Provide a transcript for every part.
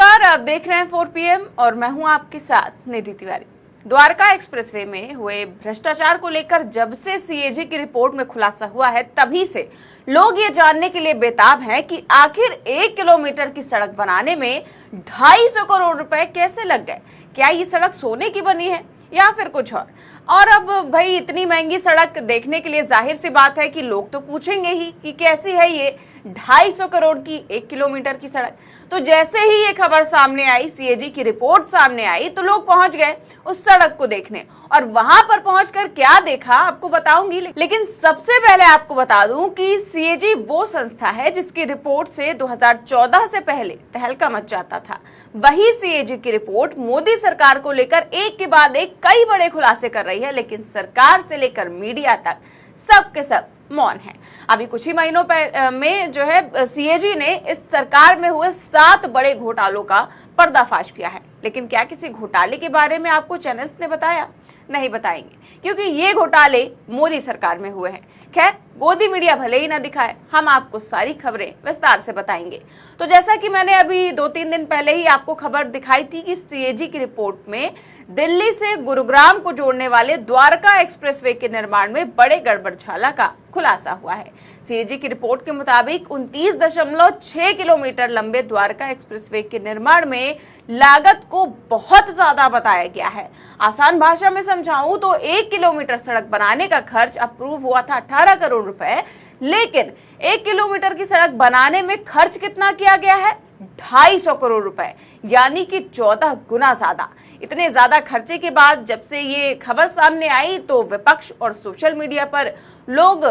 नमस्कार, आप देख रहे हैं 4 PM और मैं हूं आपके साथ निधि तिवारी। द्वारका एक्सप्रेसवे में हुए भ्रष्टाचार को लेकर जब से सीएजी की रिपोर्ट में खुलासा हुआ है, तभी से लोग ये जानने के लिए बेताब हैं कि आखिर 1 किलोमीटर की सड़क बनाने में 250 करोड़ रुपए कैसे लग गए। क्या ये सड़क सोने की बनी है या फिर कुछ और अब भाई इतनी महंगी सड़क देखने के लिए जाहिर सी बात है कि लोग तो पूछेंगे ही कि कैसी है ये 250 करोड़ की 1 किलोमीटर की सड़क। तो जैसे ही ये खबर सामने आई, सीएजी की रिपोर्ट सामने आई, तो लोग पहुंच गए उस सड़क को देखने और वहां पर पहुंचकर क्या देखा आपको बताऊंगी। लेकिन सबसे पहले आपको बता दूं कि सीएजी वो संस्था है जिसकी रिपोर्ट से 2014 से पहले तहलका मच जाता था। वही सीएजी की रिपोर्ट मोदी सरकार को लेकर एक के बाद एक कई बड़े खुलासे कर रही है, लेकिन सरकार से लेकर मीडिया तक सब के सब मौन है। अभी कुछ ही महीनों में जो है सीएजी ने इस सरकार में हुए 7 बड़े घोटालों का पर्दाफाश किया है। लेकिन क्या किसी घोटाले के बारे में आपको चैनल्स ने बताया? नहीं बताएंगे, क्योंकि ये घोटाले मोदी सरकार में हुए हैं। खैर, गोदी मीडिया भले ही ना दिखाए, हम आपको सारी खबरें विस्तार से बताएंगे। तो जैसा कि मैंने अभी 2-3 दिन पहले ही आपको खबर दिखाई थी कि सीएजी की रिपोर्ट में दिल्ली से गुरुग्राम को जोड़ने वाले द्वारका एक्सप्रेसवे के निर्माण में बड़े गड़बड़झाला का खुलासा हुआ है। सीएजी की रिपोर्ट के मुताबिक 29.6 किलोमीटर लंबे द्वारका एक्सप्रेसवे के निर्माण में लागत को बहुत ज्यादा बताया गया है। आसान भाषा में समझाऊं तो 1 किलोमीटर सड़क बनाने का खर्च अप्रूव हुआ था 18 करोड़ रुपए, लेकिन 1 किलोमीटर की सड़क बनाने में खर्च कितना किया गया है? 250 करोड़ रुपए, यानी कि 14 गुना ज्यादा। इतने ज्यादा खर्चे के बाद जब से ये खबर सामने आई तो विपक्ष और सोशल मीडिया पर लोग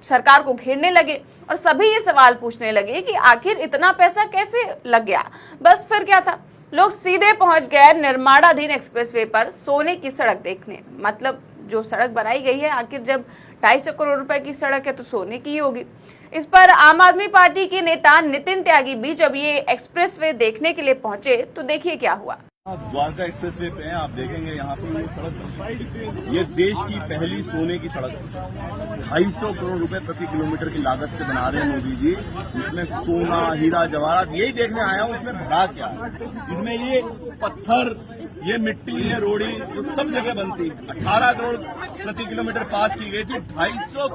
सरकार को घेरने लगे और सभी ये सवाल पूछने लगे कि आखिर इतना पैसा कैसे लग गया। बस फिर क्या था, लोग सीधे पहुंच गए निर्माणाधीन एक्सप्रेसवे पर सोने की सड़क देखने। मतलब जो सड़क बनाई गई है, आखिर जब 250 करोड़ रुपए की सड़क है तो सोने की ही होगी। इस पर आम आदमी पार्टी के नेता नितिन त्यागी भी जब ये एक्सप्रेसवे देखने के लिए पहुंचे तो देखिए क्या हुआ। द्वारका एक्सप्रेसवे पे हैं, आप देखेंगे यहाँ पर ये सड़क, ये देश की पहली सोने की सड़क 250 करोड़ रुपए प्रति किलोमीटर की लागत से बना रहे हैं मोदी जी। इसमें सोना, हीरा, जवाहरात यही देखने आया हूँ। इसमें भरा क्या है? इसमें ये पत्थर, ये मिट्टी, ये रोड़ी, ये सब जगह बनती है। 18 करोड़ प्रति किलोमीटर पास की गई थी, 250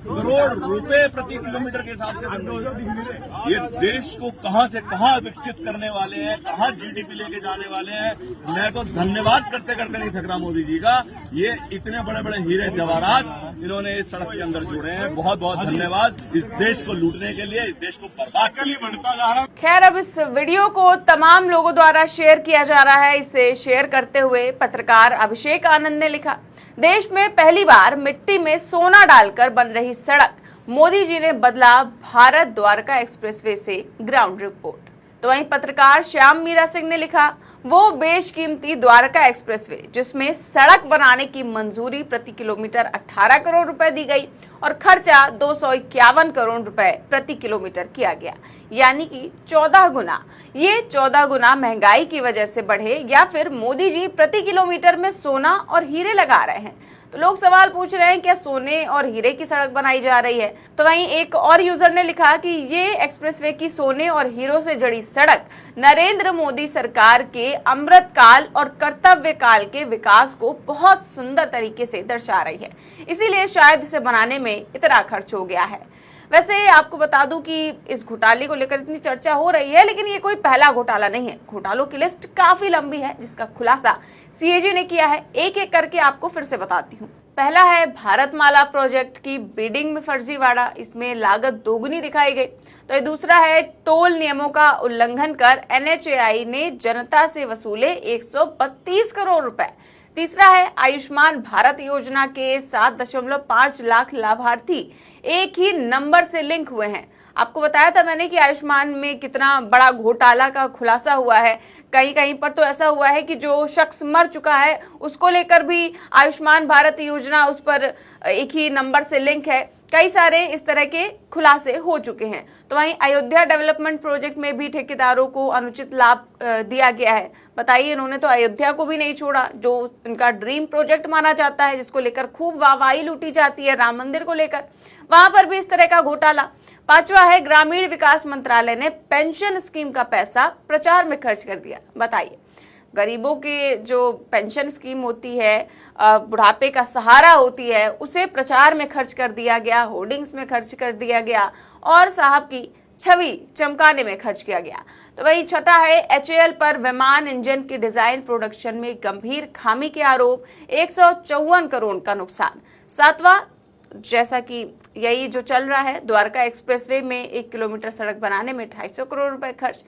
करोड़ रुपए प्रति किलोमीटर के हिसाब से बन रही है। ये देश को कहां से कहां विकसित करने वाले हैं, कहां जीडीपी लेके जाने वाले हैं। मैं तो धन्यवाद करते करते नहीं थक रहा मोदी जी का। ये इतने बड़े बड़े हीरे जवाहरात इन्होंने इस सड़क के अंदर जोड़े हैं। बहुत बहुत धन्यवाद। इस देश को लूटने के लिए, इस देश को बर्बाद के लिए बढ़ता जा रहा। खैर, अब इस वीडियो को तमाम लोगों द्वारा शेयर किया जा रहा है। इसे शेयर करते हुए पत्रकार अभिषेक आनंद ने लिखा, देश में पहली बार मिट्टी में सोना डालकर बन रही सड़क, मोदी जी ने बदला भारत द्वारका एक्सप्रेसवे से ग्राउंड रिपोर्ट। तो वहीं पत्रकार श्याम मीरा सिंह ने लिखा, वो बेशकीमती द्वारका एक्सप्रेसवे जिसमें सड़क बनाने की मंजूरी प्रति किलोमीटर 18 करोड़ रुपए दी गई और खर्चा 251 करोड़ रुपए प्रति किलोमीटर किया गया, यानी कि 14 गुना। ये 14 गुना महंगाई की वजह से बढ़े या फिर मोदी जी प्रति किलोमीटर में सोना और हीरे लगा रहे हैं? तो लोग सवाल पूछ रहे हैं, क्या सोने और हीरे की सड़क बनाई जा रही है? तो वहीं एक और यूजर ने लिखा कि ये एक्सप्रेसवे की सोने और हीरो से जड़ी सड़क नरेंद्र मोदी सरकार के अमृत काल और कर्तव्य काल के विकास को बहुत सुंदर तरीके से दर्शा रही है, इसीलिए शायद इसे बनाने में इतना खर्च हो गया है। वैसे आपको बता दूं कि इस घोटाले को लेकर इतनी चर्चा हो रही है, लेकिन ये कोई पहला घोटाला नहीं है। घोटालों की लिस्ट काफी लंबी है जिसका खुलासा सीएजी ने किया है। एक एक करके आपको फिर से बताती हूँ। पहला है भारतमाला प्रोजेक्ट की बिडिंग में फर्जीवाड़ा, इसमें लागत दोगुनी दिखाई गई। तो दूसरा है टोल नियमों का उल्लंघन कर एनएचएआई ने जनता से वसूले 132 करोड़ रुपए। तीसरा है आयुष्मान भारत योजना के 7.5 लाख लाभार्थी एक ही नंबर से लिंक हुए हैं। आपको बताया था मैंने कि आयुष्मान में कितना बड़ा घोटाला का खुलासा हुआ है। कहीं कहीं पर तो ऐसा हुआ है कि जो शख्स मर चुका है उसको लेकर भी आयुष्मान भारत योजना उस पर एक ही नंबर से लिंक है। कई सारे इस तरह के खुलासे हो चुके हैं। तो वहीं अयोध्या डेवलपमेंट प्रोजेक्ट में भी ठेकेदारों को अनुचित लाभ दिया गया है। बताइए, इन्होंने तो अयोध्या को भी नहीं छोड़ा, जो इनका ड्रीम प्रोजेक्ट माना जाता है, जिसको लेकर खूब वाहवाही लूटी जाती है राम मंदिर को लेकर। वहां पर भी इस तरह का घोटाला। पांचवा है, ग्रामीण विकास मंत्रालय ने पेंशन स्कीम का पैसा प्रचार में खर्च कर दिया। बताइए, गरीबों के जो पेंशन स्कीम होती है, बुढ़ापे का सहारा होती है, उसे प्रचार में खर्च कर दिया गया, होर्डिंग्स में खर्च कर दिया गया और साहब की छवि चमकाने में खर्च किया गया। तो वही छठा है, एचएएल पर विमान इंजन की डिजाइन प्रोडक्शन में गंभीर खामी के आरोप, 154 करोड़ का नुकसान। सातवां, जैसा कि यही जो चल रहा है, द्वारका एक्सप्रेसवे में 1 किलोमीटर सड़क बनाने में 250 करोड़ रुपए खर्च।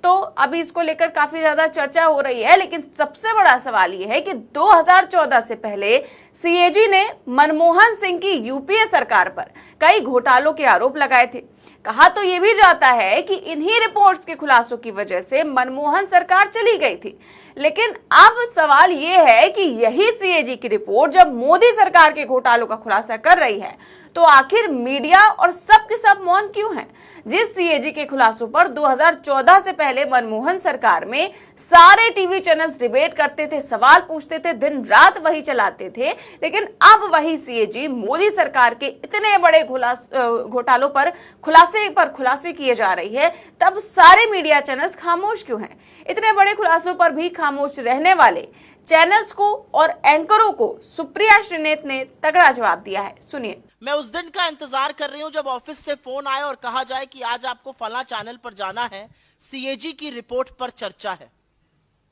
तो अभी इसको लेकर काफी ज्यादा चर्चा हो रही है, लेकिन सबसे बड़ा सवाल यह है कि 2014 से पहले सीएजी ने मनमोहन सिंह की यूपीए सरकार पर कई घोटालों के आरोप लगाए थे। कहा तो यह भी जाता है कि इन्हीं रिपोर्ट्स के खुलासों की वजह से मनमोहन सरकार चली गई थी। लेकिन अब सवाल यह है कि यही सीएजी की रिपोर्ट जब मोदी सरकार के घोटालों का खुलासा कर रही है, तो आखिर मीडिया और सब के सब मौन क्यों हैं? जिस सीएजी के खुलासों पर 2014 से पहले मनमोहन सरकार में सारे टीवी चैनल्स डिबेट करते थे, सवाल पूछते थे, दिन रात वही चलाते थे, लेकिन अब वही सीएजी मोदी सरकार के इतने बड़े घोटालों पर खुलासे किए जा रही है, तब सारे मीडिया चैनल्स खामोश क्यों हैं? इतने बड़े खुलासों पर भी खामोश रहने वाले चैनल्स को और एंकरों को सुप्रिया श्रीनेत ने तगड़ा जवाब दिया है। सुनिए। मैं उस दिन का इंतजार कर रही हूं जब ऑफिस से फोन आए और कहा जाए कि आज आपको फला चैनल पर जाना है, सीएजी की रिपोर्ट पर चर्चा है।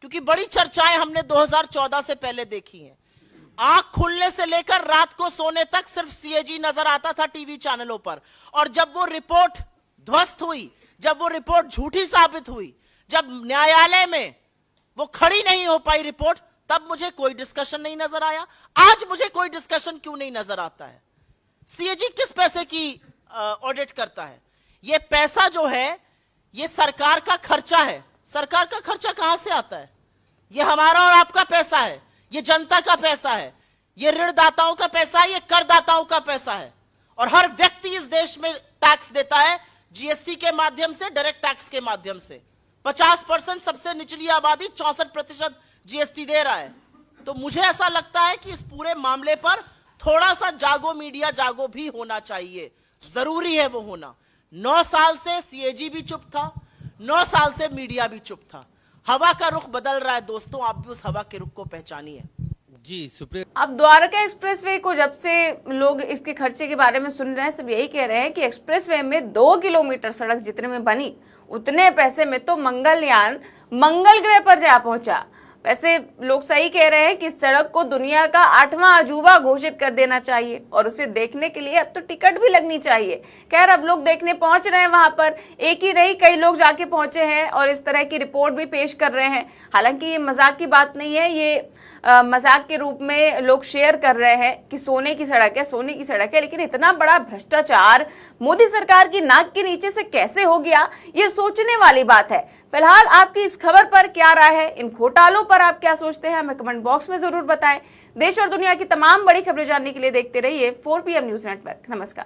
क्योंकि बड़ी चर्चाएं हमने 2014 से पहले देखी हैं। आंख खुलने से लेकर रात को सोने तक सिर्फ सीएजी नजर आता था टीवी चैनलों पर। और जब वो रिपोर्ट ध्वस्त हुई, जब वो रिपोर्ट झूठी साबित हुई, जब न्यायालय में वो खड़ी नहीं हो पाई रिपोर्ट, तब मुझे कोई डिस्कशन नहीं नजर आया। आज मुझे कोई डिस्कशन क्यों नहीं नजर आता है? सीएजी किस पैसे की ऑडिट करता है? ये पैसा जो है ये सरकार का खर्चा है। सरकार का खर्चा कहां से आता है? ये हमारा और आपका पैसा है, ये जनता का पैसा है, ये ऋणदाताओं का पैसा है, ये करदाताओं का पैसा है। और हर व्यक्ति इस देश में टैक्स देता है, जीएसटी के माध्यम से, डायरेक्ट टैक्स के माध्यम से। 50% सबसे निचली आबादी 64% जीएसटी दे रहा है। तो मुझे ऐसा लगता है कि इस पूरे मामले पर थोड़ा सा जागो मीडिया, जागो भी होना चाहिए। जरूरी है वो होना। 9 साल से सीएजी भी चुप था, 9 साल से मीडिया भी चुप था। हवा का रुख बदल रहा है दोस्तों, आप भी उस हवा के रुख को पहचानिए। जी सुप्रीम। अब द्वारका एक्सप्रेसवे को जब से लोग इसके खर्चे के बारे में सुन रहे हैं, सब यही कह रहे हैं कि एक्सप्रेसवे में 2 किलोमीटर सड़क जितने में बनी, उतने पैसे में तो मंगलयान मंगल ग्रह पर जा पहुंचा। वैसे लोग सही कह रहे हैं कि सड़क को दुनिया का 8वां अजूबा घोषित कर देना चाहिए और उसे देखने के लिए अब तो टिकट भी लगनी चाहिए। खैर, अब लोग देखने पहुंच रहे हैं वहां पर, एक ही नहीं कई लोग जाके पहुंचे हैं और इस तरह की रिपोर्ट भी पेश कर रहे हैं। हालांकि ये मजाक की बात नहीं है, ये मजाक के रूप में लोग शेयर कर रहे हैं कि सोने की सड़क है, सोने की सड़क है। लेकिन इतना बड़ा भ्रष्टाचार मोदी सरकार की नाक के नीचे से कैसे हो गया, ये सोचने वाली बात है। फिलहाल आपकी इस खबर पर क्या राय है, इन घोटालों पर आप क्या सोचते हैं, हमें कमेंट बॉक्स में जरूर बताएं। देश और दुनिया की तमाम बड़ी खबरें जानने के लिए देखते रहिए 4PM न्यूज नेटवर्क। नमस्कार।